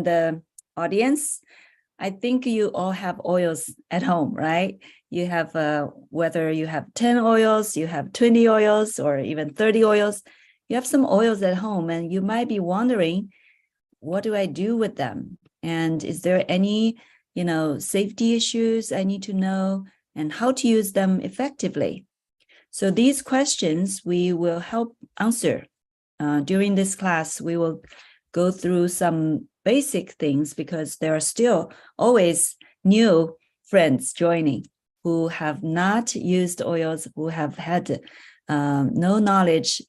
in the audience, I think you all have oils at home, right? You have, whether you have 10 oils, you have 20 oils, or even 30 oils, you have some oils at home, and you might be wondering, what do I do with them? And is there any, safety issues I need to know, and how to use them effectively? So these questions we will help answer. During this class, we will go through some basic things because there are still always new friends joining who have not used oils, who have had no knowledge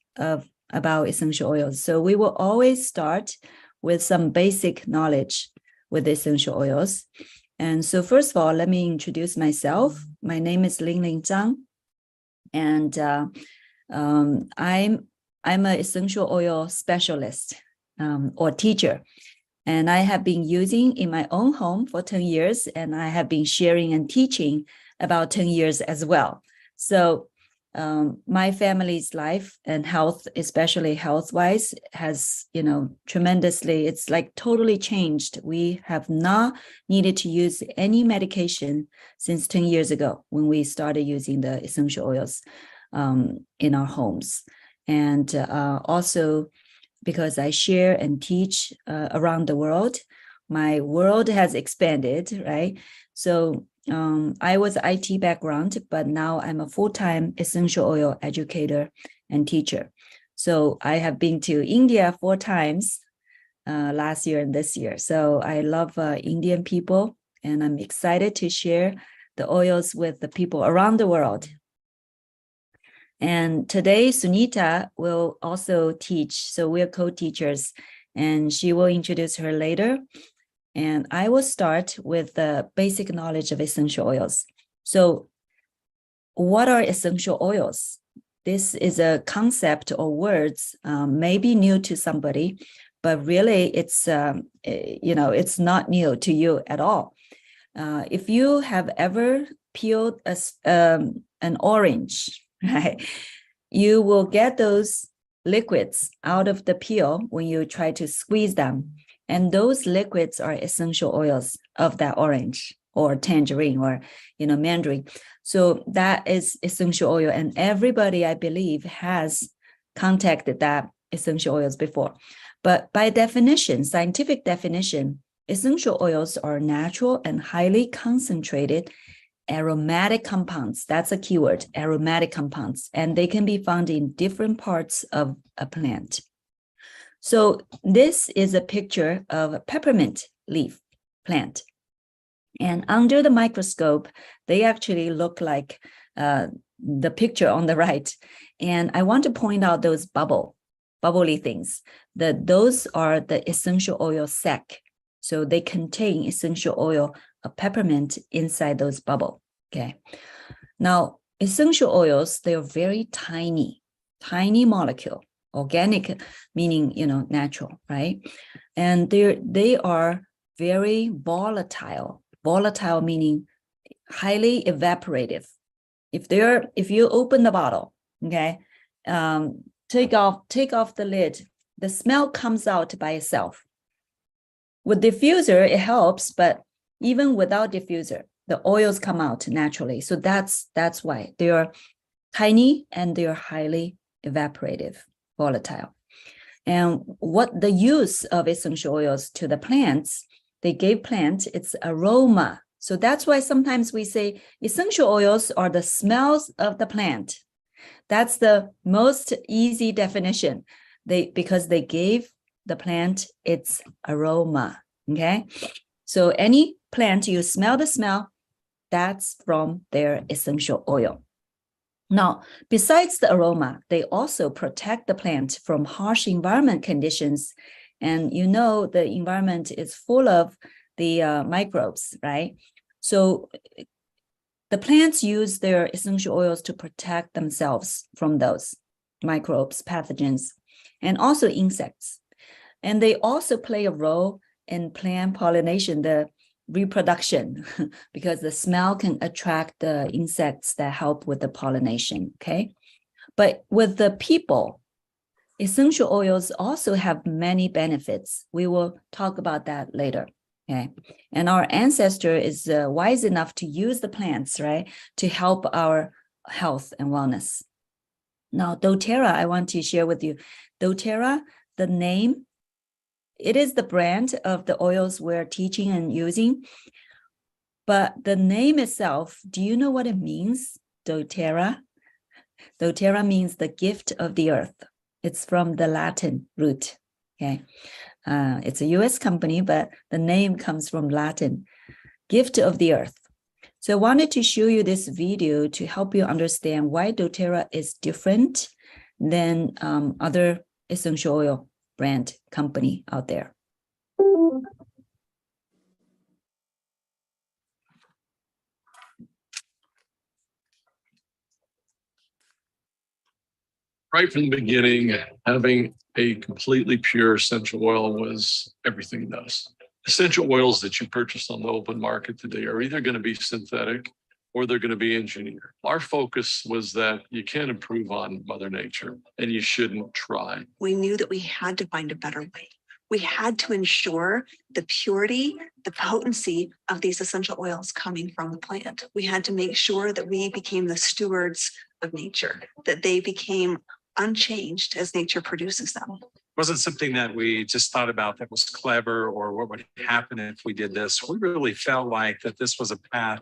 about essential oils. So we will always start with some basic knowledge with essential oils. And so first of all, let me introduce myself. My name is Ling Zhang, and I'm an essential oil specialist or teacher. And I have been using in my own home for 10 years, and I have been sharing and teaching about 10 years as well. So my family's life and health, especially health-wise, has, tremendously, it's like totally changed. We have not needed to use any medication since 10 years ago when we started using the essential oils in our homes. And also, because I share and teach around the world, my world has expanded, right? So I was IT background, but now I'm a full-time essential oil educator and teacher. So I have been to India 4 times last year and this year. So I love Indian people, and I'm excited to share the oils with the people around the world. And today, Sunita will also teach. So we're co-teachers, and she will introduce her later. And I will start with the basic knowledge of essential oils. So what are essential oils? This is a concept or words may be new to somebody, but really it's, it's not new to you at all. If you have ever peeled an orange, right, you will get those liquids out of the peel when you try to squeeze them. And those liquids are essential oils of that orange or tangerine or, mandarin. So that is essential oil. And everybody, I believe, has contacted that essential oils before. But by definition, scientific definition, essential oils are natural and highly concentrated aromatic compounds. That's a keyword, aromatic compounds. And they can be found in different parts of a plant. So this is a picture of a peppermint leaf plant. And under the microscope, they actually look like the picture on the right. And I want to point out those bubbly things. Those are the essential oil sac. So they contain essential oil of peppermint inside those bubbles. Okay. Now, essential oils, they are very tiny molecule. Organic meaning, natural, right? And they are very volatile. Volatile meaning highly evaporative. If you open the bottle, okay, take off the lid, the smell comes out by itself. With diffuser, it helps, but even without diffuser, the oils come out naturally. So that's why they are tiny and they are highly evaporative. Volatile. And what the use of essential oils to the plants, they gave plant its aroma. So that's why sometimes we say essential oils are the smells of the plant. That's the most easy definition. Because they gave the plant its aroma. Okay. So any plant you smell the smell, that's from their essential oil. Now, besides the aroma, they also protect the plant from harsh environment conditions. And the environment is full of the microbes, right? So the plants use their essential oils to protect themselves from those microbes, pathogens, and also insects. And they also play a role in plant pollination, the reproduction, because the smell can attract the insects that help with the pollination, okay? But with the people, essential oils also have many benefits. We will talk about that later. Okay. And our ancestor is wise enough to use the plants, right, to help our health and wellness. Now, dōTERRA, I want to share with you. dōTERRA, the name, it is the brand of the oils we're teaching and using. But the name itself, do you know what it means? dōTERRA. dōTERRA means the gift of the earth. It's from the Latin root. Okay. It's a US company, but the name comes from Latin, gift of the earth. So I wanted to show you this video to help you understand why dōTERRA is different than other essential oil brand company out there. Right from the beginning, having a completely pure essential oil was everything to us. Essential oils that you purchase on the open market today are either going to be synthetic or they're going to be engineered. Our focus was that you can't improve on Mother Nature and you shouldn't try. We knew that we had to find a better way. We had to ensure the purity, the potency of these essential oils coming from the plant. We had to make sure that we became the stewards of nature, that they became unchanged as nature produces them. It wasn't something that we just thought about that was clever or what would happen if we did this. We really felt like that this was a path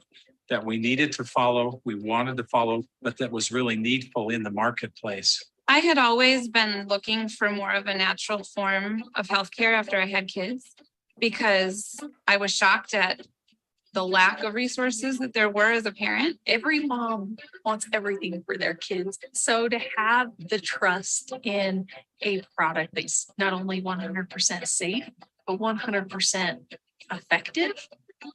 that we needed to follow, we wanted to follow, but that was really needful in the marketplace. I had always been looking for more of a natural form of healthcare after I had kids, because I was shocked at the lack of resources that there were as a parent. Every mom wants everything for their kids. So to have the trust in a product that's not only 100% safe, but 100% effective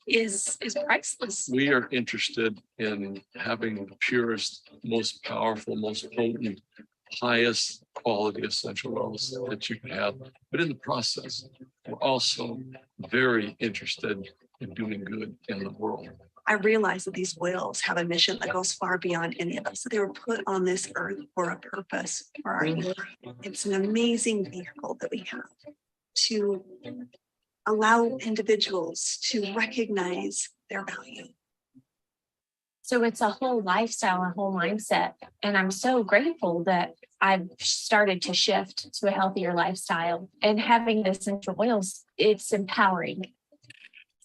is priceless. We are interested in having the purest, most powerful, most potent, highest quality essential oils that you can have. But in the process, we're also very interested in doing good in the world. I realized that these oils have a mission that goes far beyond any of us. They were put on this earth for a purpose, for our youth. It's an amazing vehicle that we have to allow individuals to recognize their value. So it's a whole lifestyle, a whole mindset. And I'm so grateful that I've started to shift to a healthier lifestyle. And having the essential oils, it's empowering.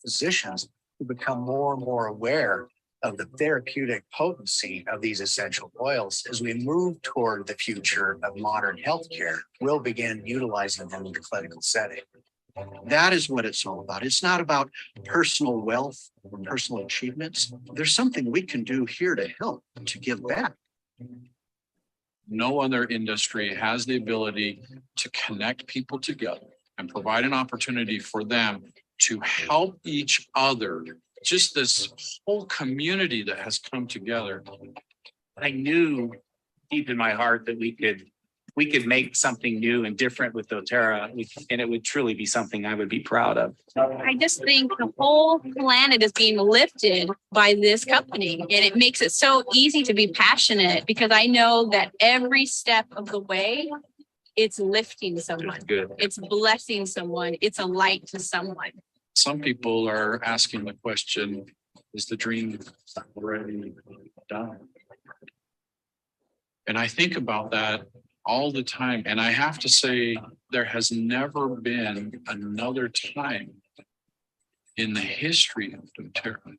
Physicians who become more and more aware of the therapeutic potency of these essential oils as we move toward the future of modern healthcare, we'll begin utilizing them in the clinical setting. That is what it's all about. It's not about personal wealth or personal achievements. There's something we can do here to help, to give back. No other industry has the ability to connect people together and provide an opportunity for them to help each other. Just this whole community that has come together. I knew deep in my heart that we could make something new and different with dōTERRA, and it would truly be something I would be proud of. I just think the whole planet is being lifted by this company, and it makes it so easy to be passionate because I know that every step of the way, it's lifting someone. Good. It's blessing someone. It's a light to someone. Some people are asking the question, is the dream already done? And I think about that all the time. And I have to say, there has never been another time in the history of dōTERRA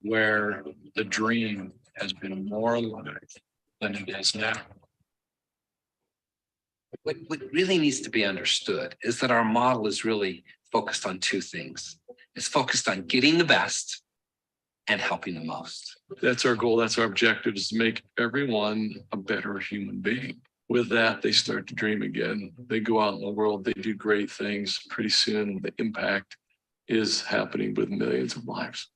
where the dream has been more alive than it is now. What really needs to be understood is that our model is really focused on two things. It's focused on getting the best and helping the most. That's our goal. That's our objective, is to make everyone a better human being. With that, they start to dream again. They go out in the world, they do great things. Pretty soon, the impact is happening with millions of lives.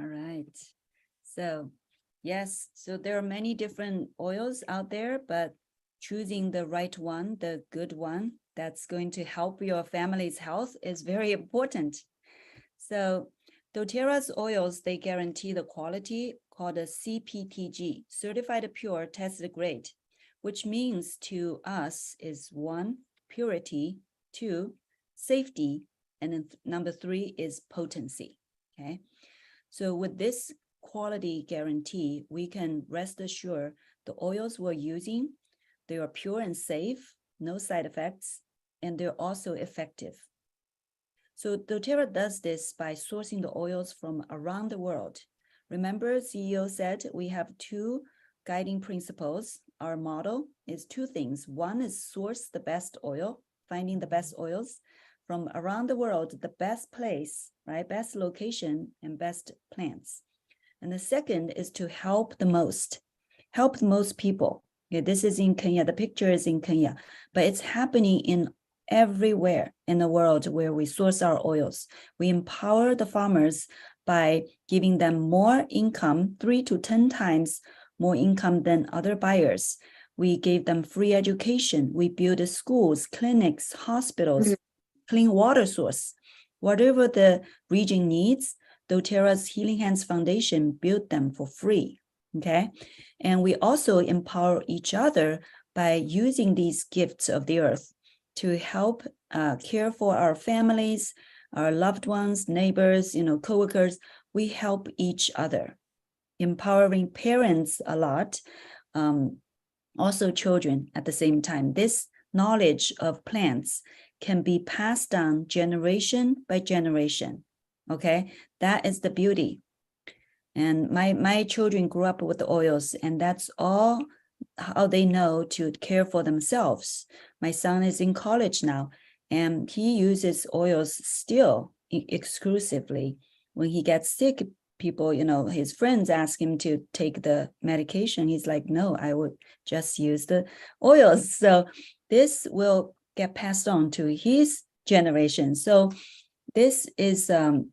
All right. So yes, so there are many different oils out there, but choosing the right one, the good one, that's going to help your family's health is very important. So dōTERRA's oils, they guarantee the quality called a CPTG, Certified Pure Tested Grade, which means to us is 1, purity, 2, safety, and then number 3 is potency, okay? So with this quality guarantee, we can rest assured the oils we're using, they are pure and safe, no side effects, and they're also effective. So dōTERRA does this by sourcing the oils from around the world. Remember, CEO said we have 2 guiding principles. Our model is 2 things. One is source the best oil, finding the best oils from around the world, the best place, right? Best location and best plants. And the second is to help the most people. Yeah, this is in Kenya. The picture is in Kenya, but it's happening in everywhere in the world where we source our oils. We empower the farmers by giving them more income, 3 to 10 times more income than other buyers. We gave them free education. We build schools, clinics, hospitals, clean water source. Whatever the region needs, dōTERRA's Healing Hands Foundation built them for free, okay? And we also empower each other by using these gifts of the earth to help care for our families, our loved ones, neighbors, coworkers. We help each other, empowering parents a lot, also children at the same time. This knowledge of plants can be passed down generation by generation, okay? That is the beauty. And my children grew up with the oils, and that's all how they know to care for themselves. My son is in college now, and he uses oils still exclusively. When he gets sick, people, his friends ask him to take the medication. He's like, no, I would just use the oils. So this will get passed on to his generation. So this is, I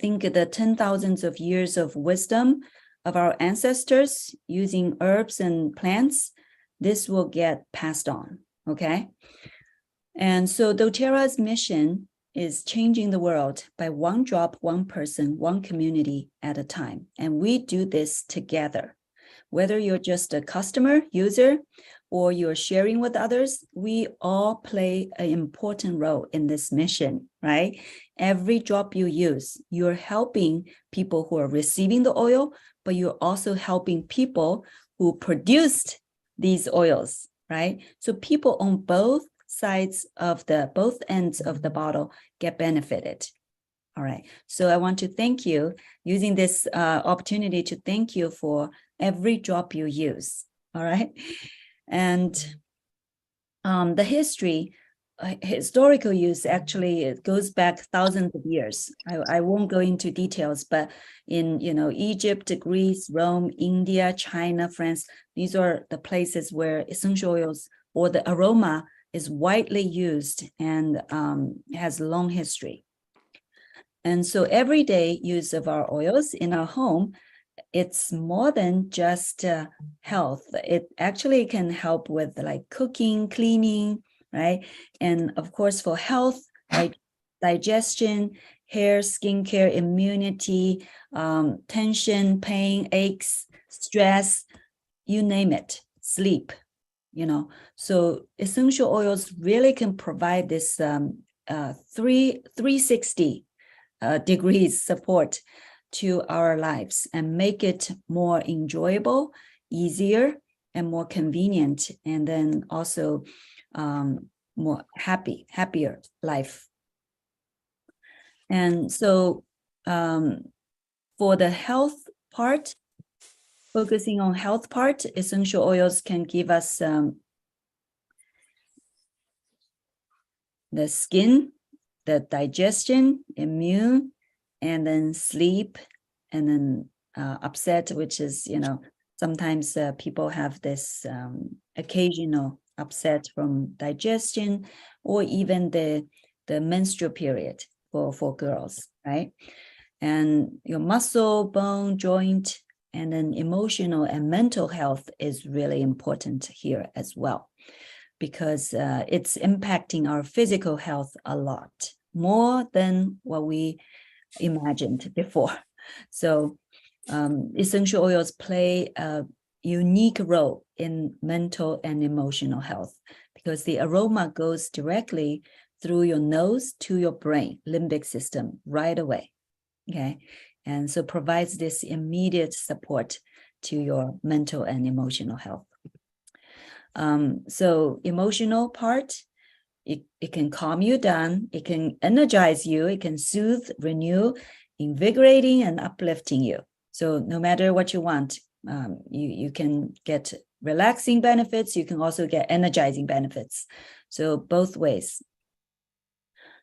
think, the 10,000s of years of wisdom of our ancestors using herbs and plants. This will get passed on, okay? And so dōTERRA's mission is changing the world by one drop, one person, one community at a time. And we do this together. Whether you're just a customer, user, or you're sharing with others, we all play an important role in this mission, right? Every drop you use, you're helping people who are receiving the oil, but you're also helping people who produced these oils, right? So people on both ends of the bottle get benefited. All right. So I want to thank you, using this opportunity to thank you for every drop you use. All right. And the historical use, actually, it goes back thousands of years. I won't go into details, but in Egypt, Greece, Rome, India, China, France, these are the places where essential oils or the aroma is widely used and has long history. And so everyday use of our oils in our home, it's more than just health. It actually can help with like cooking, cleaning, right? And of course, for health, like digestion, hair, skincare, immunity, tension, pain, aches, stress, you name it, sleep, So essential oils really can provide this 360 degrees support to our lives and make it more enjoyable, easier, and more convenient, and then also more happier life. And so for the health part, focusing on health part, essential oils can give us the skin, the digestion, immune, and then sleep, and then upset, which is, sometimes people have this occasional upset from digestion, or even the menstrual period for girls, right? And your muscle, bone, joint, and then emotional and mental health is really important here as well, because it's impacting our physical health a lot more than what we imagined before. So essential oils play a unique role in mental and emotional health because the aroma goes directly through your nose to your brain, limbic system right away. Okay. And so provides this immediate support to your mental and emotional health. So emotional part, it can calm you down, it can energize you, it can soothe, renew, invigorating, and uplifting you. So no matter what you want, you can get relaxing benefits, you can also get energizing benefits. So both ways.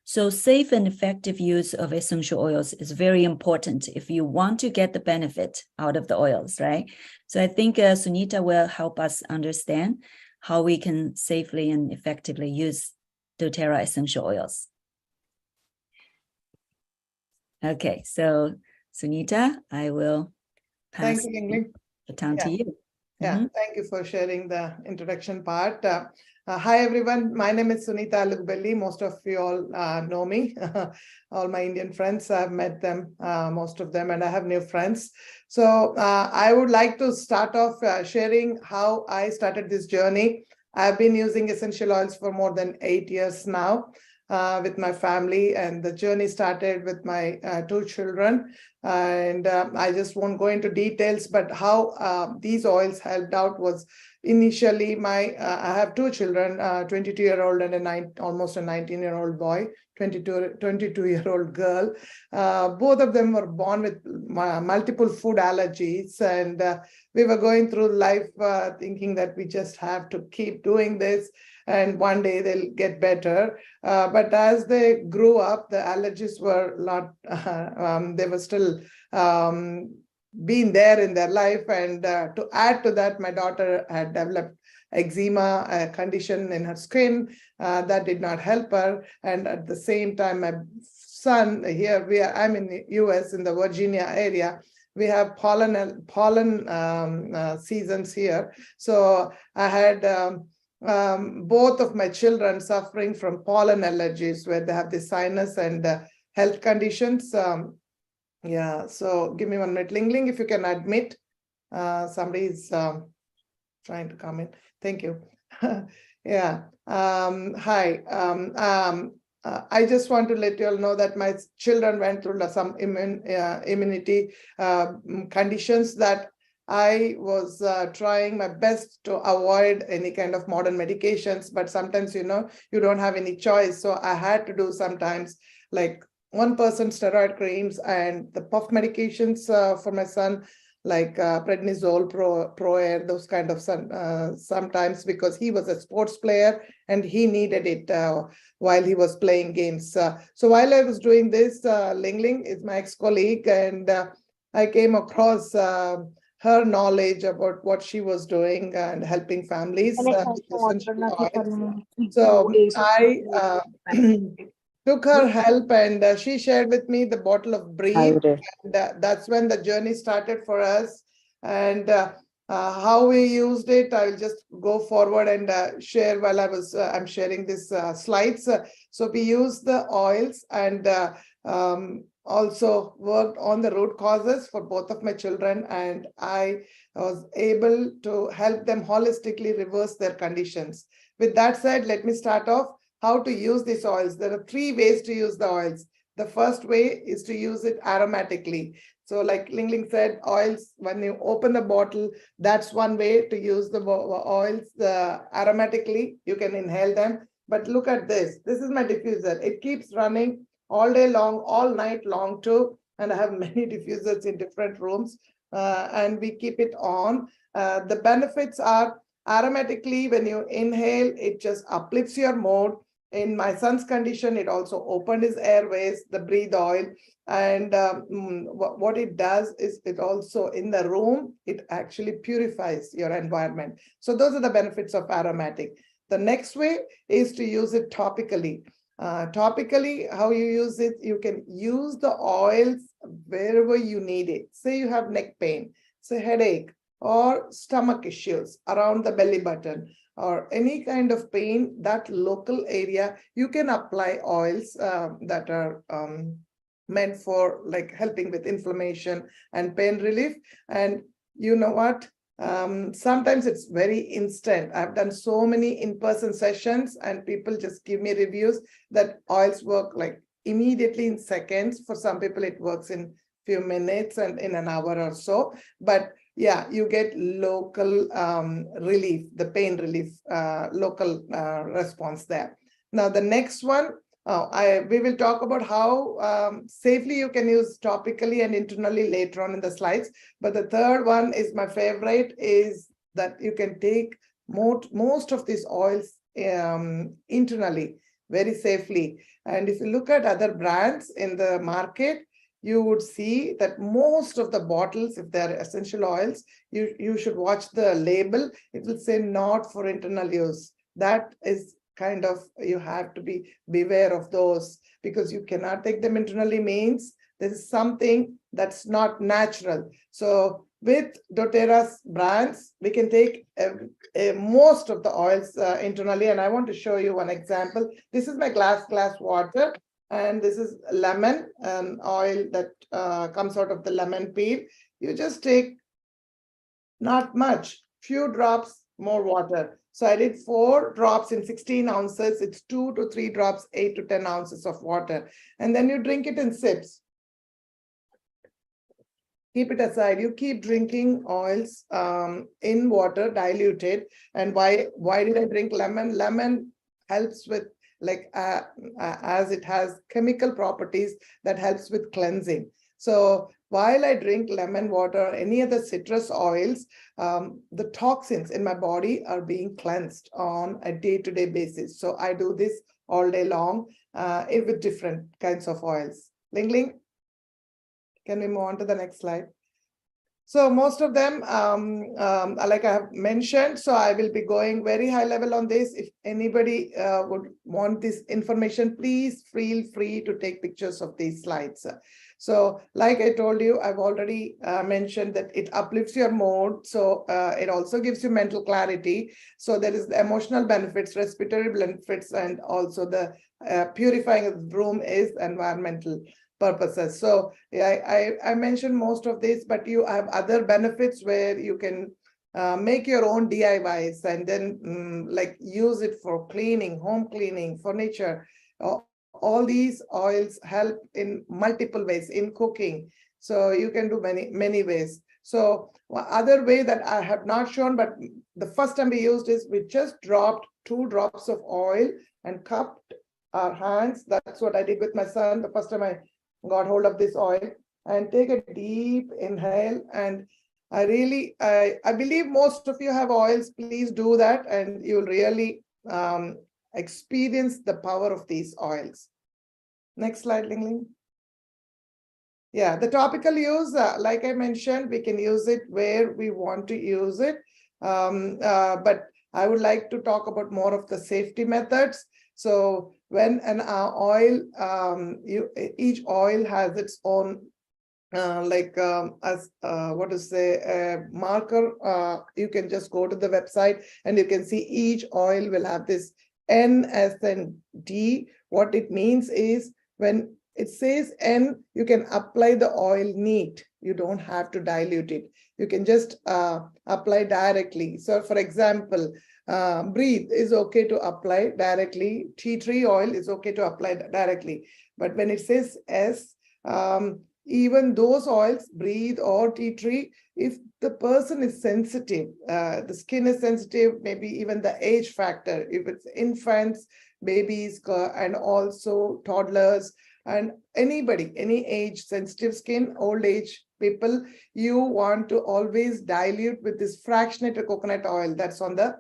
So safe and effective use of essential oils is very important if you want to get the benefit out of the oils, right? So I think Sunita will help us understand how we can safely and effectively use dōTERRA essential oils. Okay, so Sunita, I will pass Thank you, Yingling. the baton to you. Yeah, thank you for sharing the introduction part. Hi, everyone. My name is Sunita Alugbelli. Most of you all know me. All my Indian friends, I've met them, most of them, and I have new friends. So I would like to start off sharing how I started this journey. I've been using essential oils for more than 8 years now with my family, and the journey started with my 2 children. And I just won't go into details, but how these oils helped out was initially I have 2 children, 22-year-old and almost a 19-year-old boy, 22-year-old girl. Both of them were born with multiple food allergies, and we were going through life thinking that we just have to keep doing this and one day they'll get better. But as they grew up, the allergies were not, they were still being there in their life. And to add to that, my daughter had developed eczema, a condition in her skin that did not help her. And at the same time, my son, I'm in the US in the Virginia area. We have pollen seasons here. So I had both of my children suffering from pollen allergies where they have the sinus and health conditions. Yeah, so give me 1 minute. Ling Ling, if you can admit, somebody's trying to come in. Thank you. Yeah. Hi. I just want to let you all know that my children went through some immunity conditions that I was trying my best to avoid any kind of modern medications, but sometimes, you don't have any choice. So I had to do sometimes like 1% steroid creams and the puff medications for my son, like prednisone, pro air, those kind of sometimes, because he was a sports player and he needed it while he was playing games. So while I was doing this, Ling Ling is my ex-colleague, and I came across her knowledge about what she was doing and helping families. So I took her help, and she shared with me the bottle of Breathe. And that's when the journey started for us. And how we used it, I'll just go forward and share while I'm sharing these slides. So we used the oils and also worked on the root causes for both of my children, and I was able to help them holistically reverse their conditions. With that said, let me start off how to use these oils. There are 3 ways to use the oils. The first way is to use it aromatically. So like Ling Ling said, oils, when you open the bottle, that's one way to use the oils aromatically. You can inhale them. But look at this. This is my diffuser. It keeps running all day long, all night long too. And I have many diffusers in different rooms, and we keep it on. The benefits are aromatically, when you inhale, it just uplifts your mood. In my son's condition, it also opened his airways, the Breathe oil. And what it does is it also in the room, it actually purifies your environment. So those are the benefits of aromatic. The next way is to use it topically. Topically, how you use it, you can use the oils wherever you need it. Say you have neck pain, say headache, or stomach issues around the belly button, or any kind of pain, that local area, you can apply oils that are meant for like helping with inflammation and pain relief. And you know what? Sometimes it's very instant. I've done so many in-person sessions and people just give me reviews that oils work like immediately in seconds. For some people, it works in few minutes and in an hour or so. But yeah, you get local relief, the pain relief, local response there. Now, the next one, we will talk about how safely you can use topically and internally later on in the slides. But the third one is my favorite, is that you can take most of these oils internally very safely. And if you look at other brands in the market, you would see that most of the bottles, if they're essential oils, you should watch the label. It will say not for internal use. That is kind of, you have to beware of those, because you cannot take them internally, means there is something that's not natural. So with dōTERRA's brands, we can take most of the oils internally. And I want to show you one example. This is my glass water, and this is lemon, an oil that comes out of the lemon peel. You just take not much, few drops more water. So I did 4 drops in 16 ounces. It's 2 to 3 drops, 8 to 10 ounces of water. And then you drink it in sips. Keep it aside. You keep drinking oils in water, diluted. And why did I drink lemon? Lemon helps with, like, as it has chemical properties that helps with cleansing. So while I drink lemon water or any other citrus oils, the toxins in my body are being cleansed on a day-to-day basis. So I do this all day long with different kinds of oils. Ling Ling, can we move on to the next slide? So most of them, like I have mentioned, so I will be going very high level on this. If anybody would want this information, please feel free to take pictures of these slides. So like I told you, I've already mentioned that it uplifts your mood. So it also gives you mental clarity. So there is the emotional benefits, respiratory benefits, and also the purifying of the room is environmental purposes. So yeah, I mentioned most of this, but you have other benefits where you can make your own DIYs and then like use it for cleaning, home cleaning, furniture. All these oils help in multiple ways in cooking. So you can do many ways. So other way that I have not shown, but the first time we used is we just dropped 2 drops of oil and cupped our hands. That's what I did with my son the first time I got hold of this oil, and take a deep inhale. And I believe most of you have oils. Please do that, and you'll really experience the power of these oils. Next slide, Ling Ling. Yeah, the topical use, like I mentioned, we can use it where we want to use it. But I would like to talk about more of the safety methods. So when an oil, each oil has its own marker. You can just go to the website and you can see each oil will have this N, S, and D. What it means is when it says N, you can apply the oil neat. You don't have to dilute it. You can just apply directly. So for example, breathe is okay to apply directly. Tea tree oil is okay to apply directly. But when it says S, even those oils, breathe or tea tree, if the person is sensitive, the skin is sensitive, maybe even the age factor, if it's infants, babies, and also toddlers, and anybody, any age, sensitive skin, old age people, you want to always dilute with this fractionated coconut oil that's on the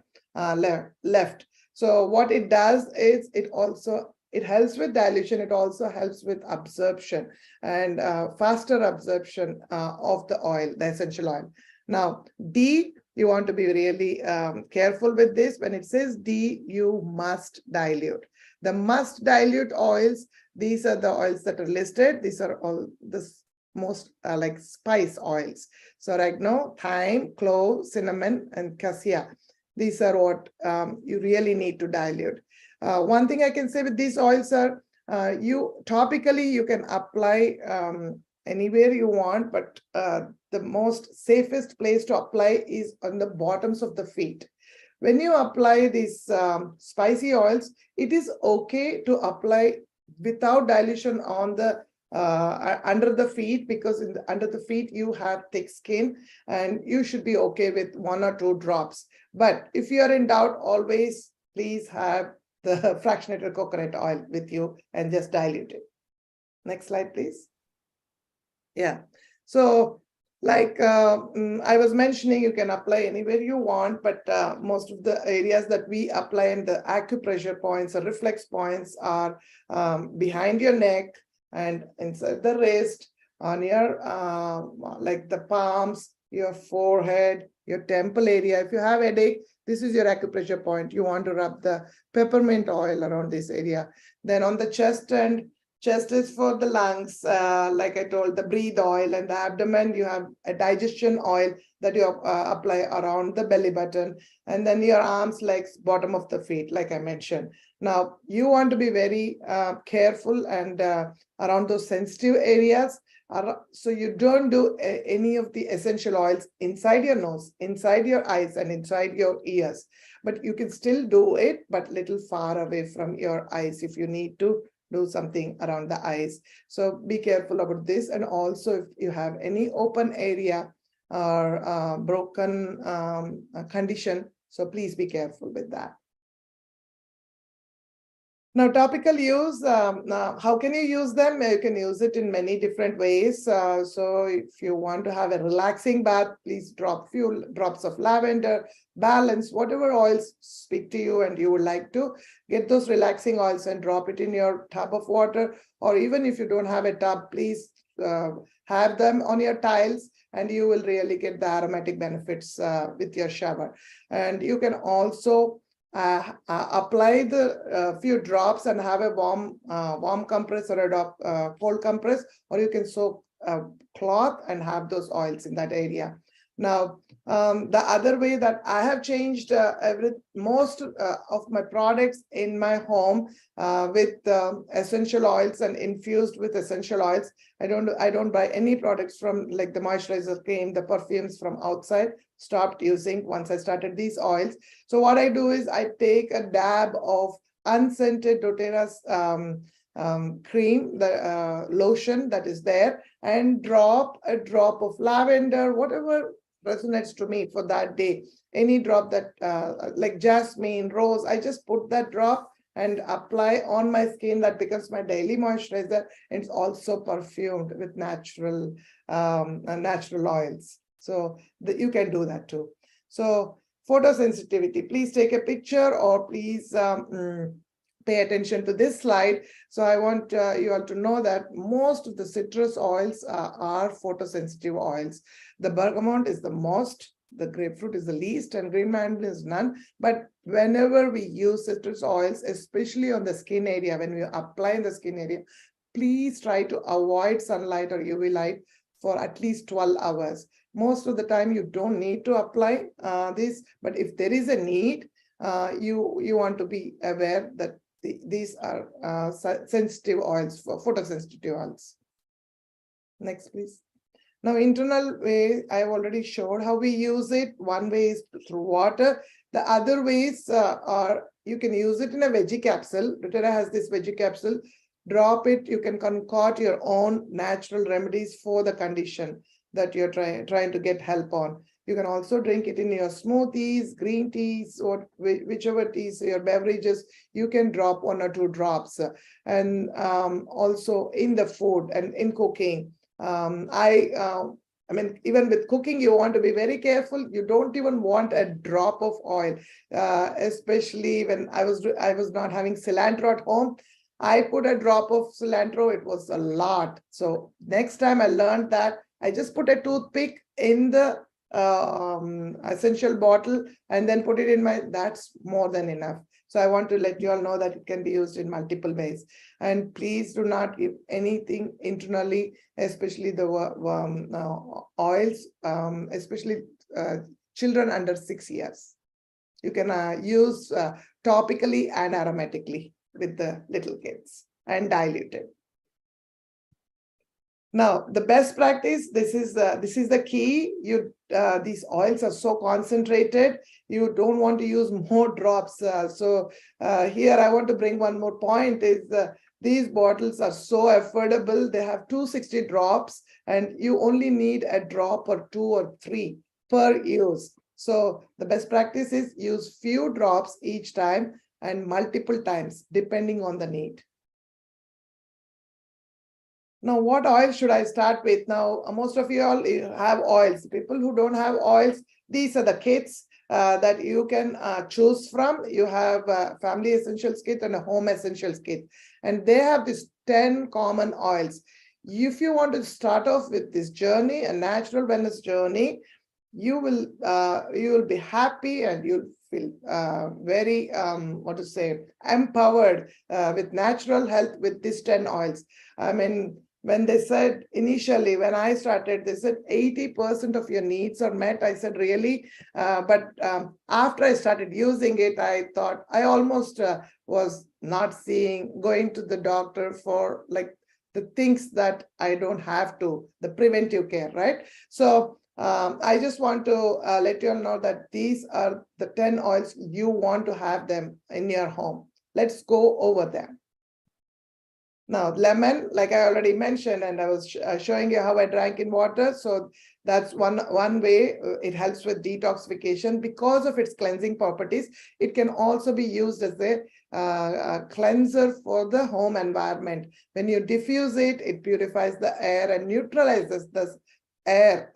left. So what it does is it helps with dilution. It also helps with absorption and faster absorption of the oil, the essential oil. Now, D, you want to be really careful with this. When it says D, you must dilute. The must dilute oils, these are the oils that are listed. These are all the most like spice oils. So oregano, thyme, clove, cinnamon, and cassia. These are what you really need to dilute. One thing I can say with these oils are, you topically, you can apply anywhere you want, but the most safest place to apply is on the bottoms of the feet. When you apply these spicy oils, it is okay to apply without dilution on the under the feet, because under the feet you have thick skin and you should be okay with 1 or 2 drops. But if you are in doubt, always please have the fractionated coconut oil with you and just dilute it. Next slide, please. Yeah. So like I was mentioning, you can apply anywhere you want, but most of the areas that we apply in the acupressure points or reflex points are behind your neck and inside the wrist, on your like the palms, your forehead, your temple area. If you have a headache, this is your acupressure point. You want to rub the peppermint oil around this area. Then on the chest and chest is for the lungs, like I told, the breathe oil, and the abdomen, you have a digestion oil that you apply around the belly button, and then your arms, legs, bottom of the feet, like I mentioned. Now, you want to be very careful and around those sensitive areas. So you don't do any of the essential oils inside your nose, inside your eyes, and inside your ears. But you can still do it, but little far away from your eyes if you need to do something around the eyes. So be careful about this. And also, if you have any open area or broken condition, so please be careful with that. Now, topical use, now how can you use them? You can use it in many different ways. So if you want to have a relaxing bath, please drop few drops of lavender, balance, whatever oils speak to you and you would like to get those relaxing oils and drop it in your tub of water. Or even if you don't have a tub, please have them on your tiles and you will really get the aromatic benefits with your shower. And you can also apply the few drops and have a warm compress or a cold compress, or you can soak cloth and have those oils in that area. Now, the other way that I have changed most of my products in my home with essential oils and infused with essential oils. I don't buy any products from like the moisturizer cream, the perfumes from outside. Stopped using once I started these oils. So what I do is I take a dab of unscented dōTERRA's cream, the lotion that is there, and drop a drop of lavender, whatever resonates to me for that day. Any drop that like jasmine, rose, I just put that drop and apply on my skin. That becomes my daily moisturizer. And it's also perfumed with natural oils. So you can do that too. So photosensitivity, please take a picture or please pay attention to this slide. So I want you all to know that most of the citrus oils are photosensitive oils. The bergamot is the most, the grapefruit is the least, and green mandel is none. But whenever we use citrus oils, especially on the skin area, when we apply in the skin area, please try to avoid sunlight or UV light for at least 12 hours. Most of the time, you don't need to apply this, but if there is a need, you want to be aware that these are sensitive oils, for photosensitive oils. Next, please. Now, internal way, I've already showed how we use it. One way is through water. The other ways are you can use it in a veggie capsule. dōTERRA has this veggie capsule. Drop it. You can concoct your own natural remedies for the condition that you're trying to get help on. You can also drink it in your smoothies, green teas, or whichever teas, your beverages, you can drop 1 or 2 drops. And also in the food and in cooking. I mean, even with cooking, you want to be very careful. You don't even want a drop of oil, especially when I was not having cilantro at home. I put a drop of cilantro, it was a lot. So next time I learned that I just put a toothpick in the essential bottle and then put it in that's more than enough. So I want to let you all know that it can be used in multiple ways. And please do not give anything internally, especially the oils, especially children under 6 years. You can use topically and aromatically with the little kids and dilute it. Now, the best practice, this is the key. These oils are so concentrated, you don't want to use more drops. Here I want to bring one more point is these bottles are so affordable. They have 260 drops and you only need a drop or 2 or 3 per use. So the best practice is use few drops each time and multiple times depending on the need. Now, what oil should I start with? Now, most of you all have oils. People who don't have oils, these are the kits that you can choose from. You have a family essentials kit and a home essentials kit. And they have these 10 common oils. If you want to start off with this journey, a natural wellness journey, you will be happy and you'll feel very, empowered with natural health with these 10 oils. I mean, when they said initially, when I started, they said 80% of your needs are met. I said, really? But after I started using it, I thought I almost was not going to the doctor for like the things that I don't have to, the preventive care, right? So I just want to let you all know that these are the 10 oils you want to have them in your home. Let's go over them. Now, lemon, like I already mentioned, and I was showing you how I drank in water. So that's one way it helps with detoxification because of its cleansing properties. It can also be used as a cleanser for the home environment. When you diffuse it, it purifies the air and neutralizes the air,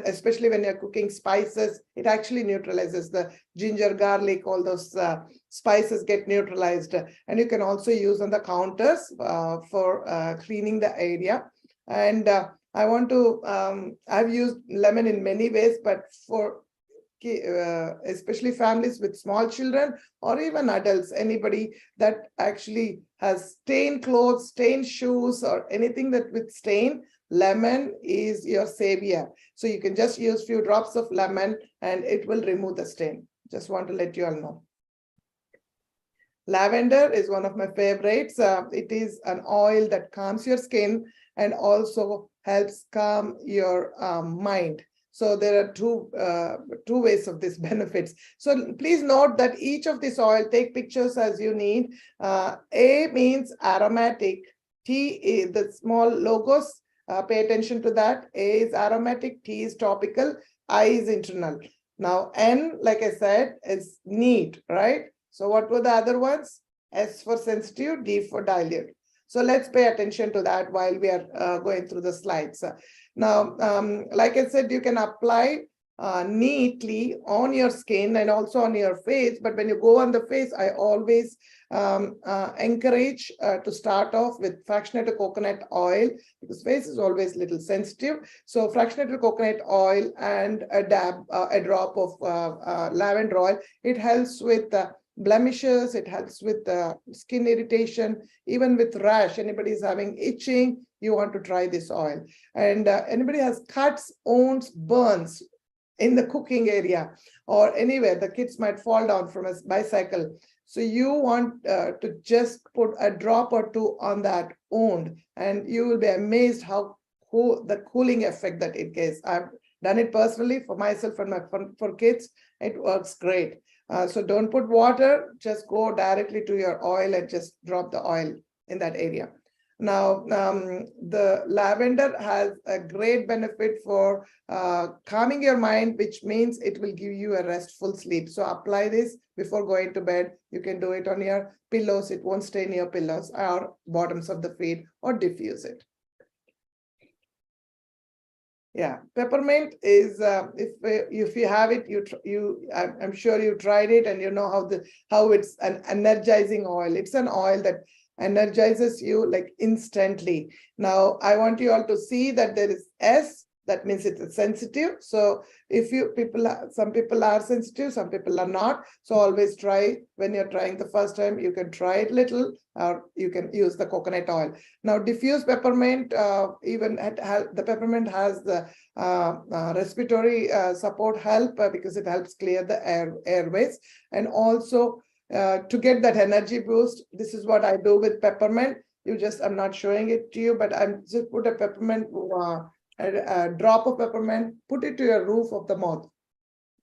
especially when you're cooking spices, it actually neutralizes the ginger, garlic, all those spices get neutralized. And you can also use on the counters for cleaning the area. And I want to, I've used lemon in many ways, but for especially families with small children or even adults, anybody that actually has stained clothes, stained shoes, or anything that with stain, lemon is your savior. So you can just use few drops of lemon and it will remove the stain. Just want to let you all know. Lavender is one of my favorites. It is an oil that calms your skin and also helps calm your mind. So there are two ways of these benefits. So please note that each of this oil, take pictures as you need. A means aromatic. T is the small logos. Pay attention to that. A is aromatic, T is topical, I is internal. Now, N, like I said, is need, right? So what were the other ones? S for sensitive, D for dilute. So let's pay attention to that while we are going through the slides. Now, like I said, you can apply neatly on your skin and also on your face. But when you go on the face, I always encourage to start off with fractionated coconut oil because face is always a little sensitive. So fractionated coconut oil and a drop of lavender oil, it helps with blemishes, it helps with skin irritation, even with rash. Anybody is having itching, you want to try this oil. And anybody has cuts, wounds, burns in the cooking area or anywhere, the kids might fall down from a bicycle. So you want to just put a drop or two on that wound and you will be amazed how the cooling effect that it gives. I've done it personally for myself and for kids. It works great. So don't put water, just go directly to your oil and just drop the oil in that area. Now, the lavender has a great benefit for calming your mind, which means it will give you a restful sleep. So apply this before going to bed. You can do it on your pillows. It won't stain your pillows or bottoms of the feet or diffuse it. Yeah, peppermint is if you have it, I'm sure you tried it and you know how it's an energizing oil. It's an oil that energizes you like instantly. Now I want you all to see that there is S, that means it's sensitive. So if some people are sensitive, some people are not. So always try, when you're trying the first time, you can try it little, or you can use the coconut oil. Now diffuse peppermint, the peppermint has the respiratory support help because it helps clear the airways. And also to get that energy boost, this is what I do with peppermint. I'm not showing it to you, but I'm just put a peppermint, a drop of peppermint, put it to your roof of the mouth,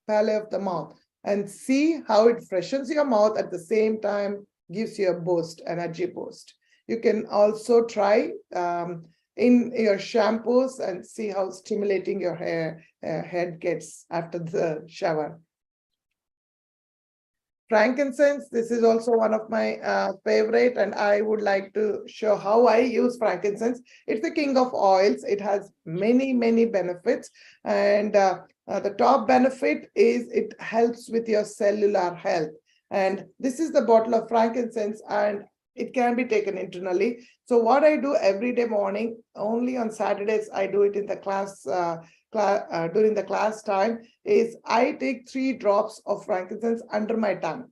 palate of the mouth, and see how it freshens your mouth at the same time, gives you a boost, energy boost. You can also try in your shampoos and see how stimulating your head gets after the shower. Frankincense, this is also one of my favorite, and I would like to show how I use frankincense. It's the king of oils. It has many, many benefits. And the top benefit is it helps with your cellular health. And this is the bottle of frankincense, and it can be taken internally. So what I do every day morning, only on Saturdays, I do it in the class, during the class time, is I take 3 drops of frankincense under my tongue.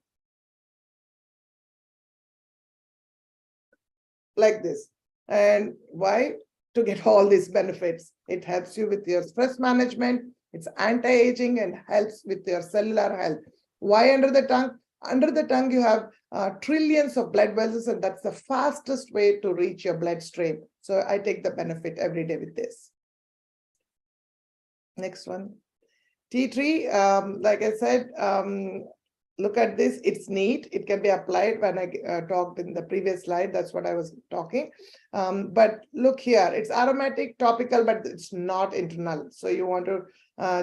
Like this. And why? To get all these benefits. It helps you with your stress management, it's anti-aging, and helps with your cellular health. Why under the tongue? Under the tongue, you have trillions of blood vessels, and that's the fastest way to reach your bloodstream. So I take the benefit every day with this. Next one. Tea tree, like I said, look at this. It's neat. It can be applied when I talked in the previous slide. That's what I was talking. But look here, it's aromatic, topical, but it's not internal. So you want to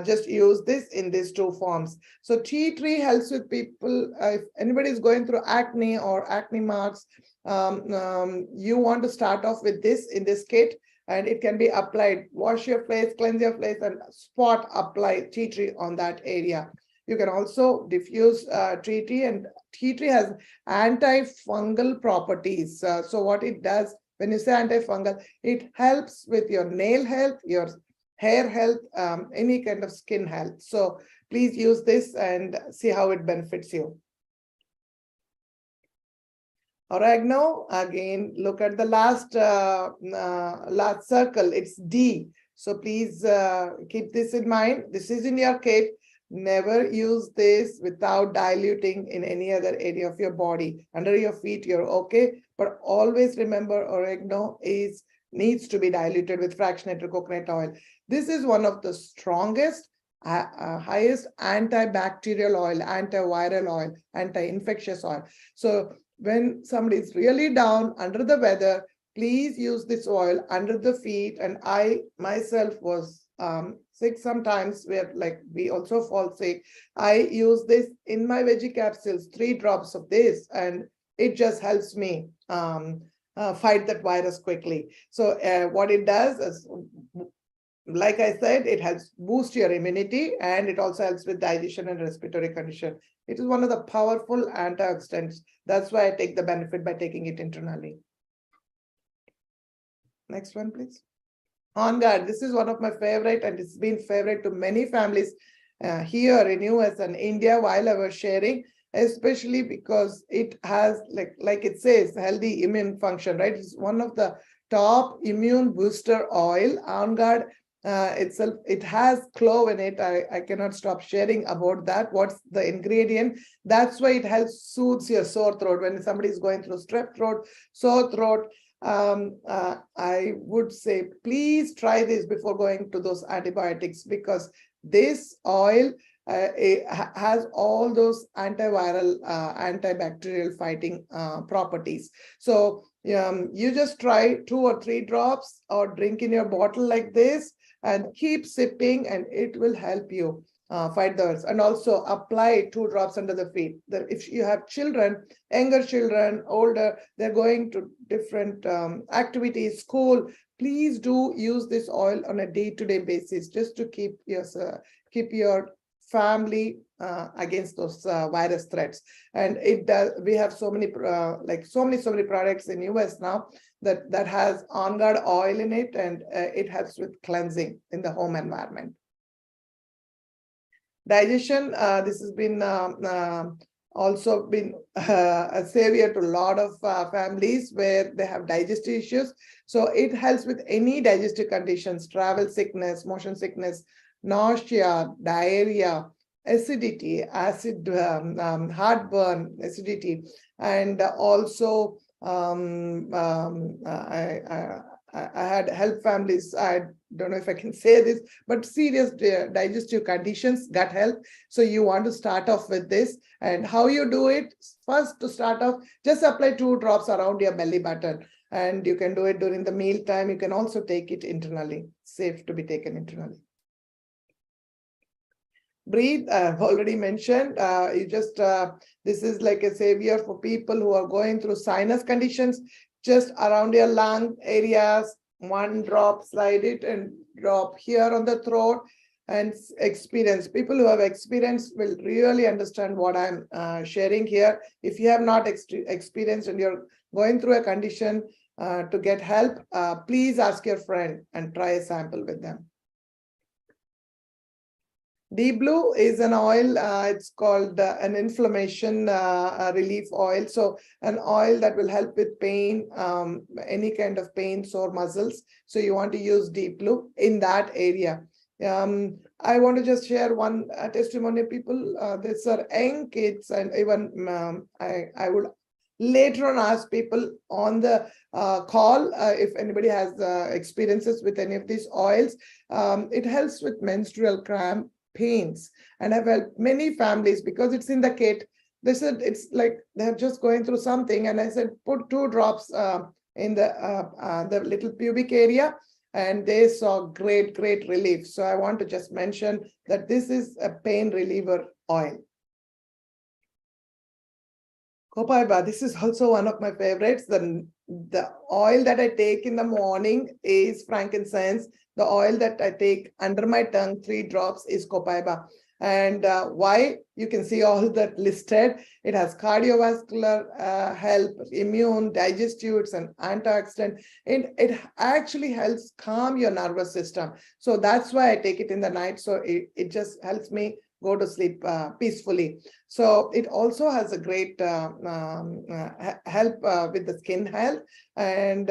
just use this in these 2 forms. So tea tree helps with people, if anybody is going through acne or acne marks, you want to start off with this in this kit, and it can be applied. Wash your face, cleanse your face, and spot apply tea tree on that area. You can also diffuse tea tree, and tea tree has antifungal properties. So what it does, when you say antifungal, it helps with your nail health, your hair health, any kind of skin health. So please use this and see how it benefits you. Oregano, again, look at the last circle, it's D. So please keep this in mind. This is in your kit. Never use this without diluting in any other area of your body. Under your feet, you're okay. But always remember, oregano needs to be diluted with fractionated coconut oil. This is one of the strongest, highest antibacterial oil, antiviral oil, anti-infectious oil. So when somebody is really down under the weather, please use this oil under the feet. And I myself was sick sometimes, where like we also fall sick. I use this in my veggie capsules, 3 drops of this, and it just helps me fight that virus quickly. So what it does is, like I said, it helps boost your immunity, and it also helps with digestion and respiratory condition. It is one of the powerful antioxidants. That's why I take the benefit by taking it internally. Next one, please. On Guard, this is one of my favorite, and it's been favorite to many families here in US and India while I was sharing, especially because it has, like it says, healthy immune function, right? It's one of the top immune booster oil. On Guard itself, it has clove in it. I cannot stop sharing about that. What's the ingredient? That's why it helps soothes your sore throat. When somebody is going through strep throat, sore throat, I would say, please try this before going to those antibiotics, because this oil it has all those antiviral, antibacterial fighting properties. So you just try 2 or 3 drops or drink in your bottle like this and keep sipping, and it will help you fight the virus. And also apply 2 drops under the feet. If you have children, younger children, older, they're going to different activities, school, please do use this oil on a day-to-day basis, just to keep your family against those virus threats. And it does. We have so many so many products in US now that has On Guard oil in it, and it helps with cleansing in the home environment. Digestion. This has been also been a savior to a lot of families where they have digestive issues. So it helps with any digestive conditions, travel sickness, motion sickness, nausea, diarrhea, acidity, acid, heartburn, acidity, and also I had helped families, I don't know if I can say this, but serious digestive conditions, gut health. So you want to start off with this, and how you do it, first to start off, just apply 2 drops around your belly button, and you can do it during the meal time. You can also take it internally, safe to be taken internally. Breathe, I've already mentioned, this is like a savior for people who are going through sinus conditions. Just around your lung areas, 1 drop, slide it and drop here on the throat, and experience. People who have experience will really understand what I'm sharing here. If you have not experienced and you're going through a condition to get help, please ask your friend and try a sample with them. Deep Blue is an oil, it's called an inflammation relief oil. So an oil that will help with pain, any kind of pain, sore muscles. So you want to use Deep Blue in that area. I want to just share one testimony. People, these are young kids, and even I would later on ask people on the call if anybody has experiences with any of these oils. It helps with menstrual cramp, pains, and I've helped many families because it's in the kit. They said it's like they're just going through something, and I said put 2 drops in the little pubic area, and they saw great relief. So I want to just mention that this is a pain reliever oil. Copaiba, this is also one of my favorites. The oil that I take in the morning is frankincense. The oil that I take under my tongue, 3 drops, is Copaiba. And why? You can see all that listed. It has cardiovascular help, immune, digestive, it's an antioxidant. It actually helps calm your nervous system. So that's why I take it in the night. So it just helps me go to sleep peacefully. So it also has a great help with the skin health. And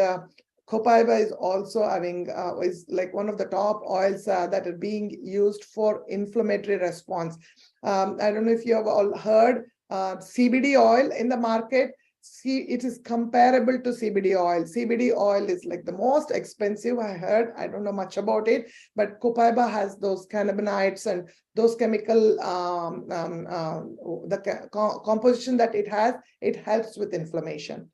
Copaiba is also having, is like one of the top oils that are being used for inflammatory response. I don't know if you have all heard CBD oil in the market. It is comparable to CBD oil. CBD oil is like the most expensive, I heard. I don't know much about it, but Copaiba has those cannabinoids and those chemical, composition that it has, it helps with inflammation.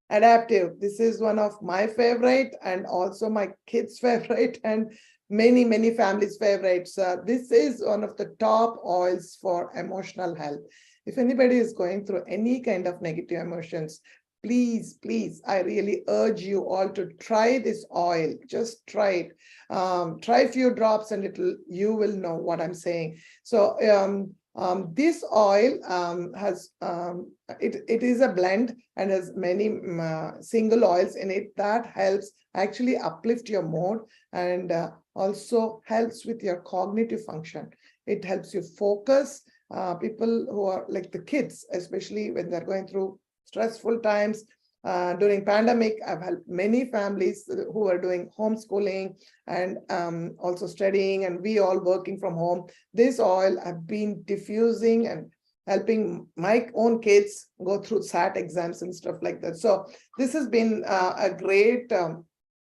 Adaptive, this is one of my favorite and also my kids' favorite and many families' favorites. This is one of the top oils for emotional health. If anybody is going through any kind of negative emotions, please, I really urge you all to try this oil. Just try it. Try a few drops and you will know what I'm saying. So this oil has, it is a blend and has many single oils in it that helps actually uplift your mood and also helps with your cognitive function. It helps you focus. People who are like the kids, especially when they're going through stressful times. During pandemic, I've helped many families who are doing homeschooling and also studying, and we all working from home. This oil I've been diffusing and helping my own kids go through SAT exams and stuff like that. So this has been a great,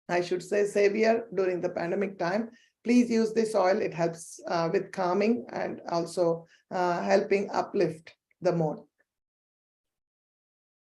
I should say, savior during the pandemic time. Please use this oil. It helps with calming and also helping uplift the mood.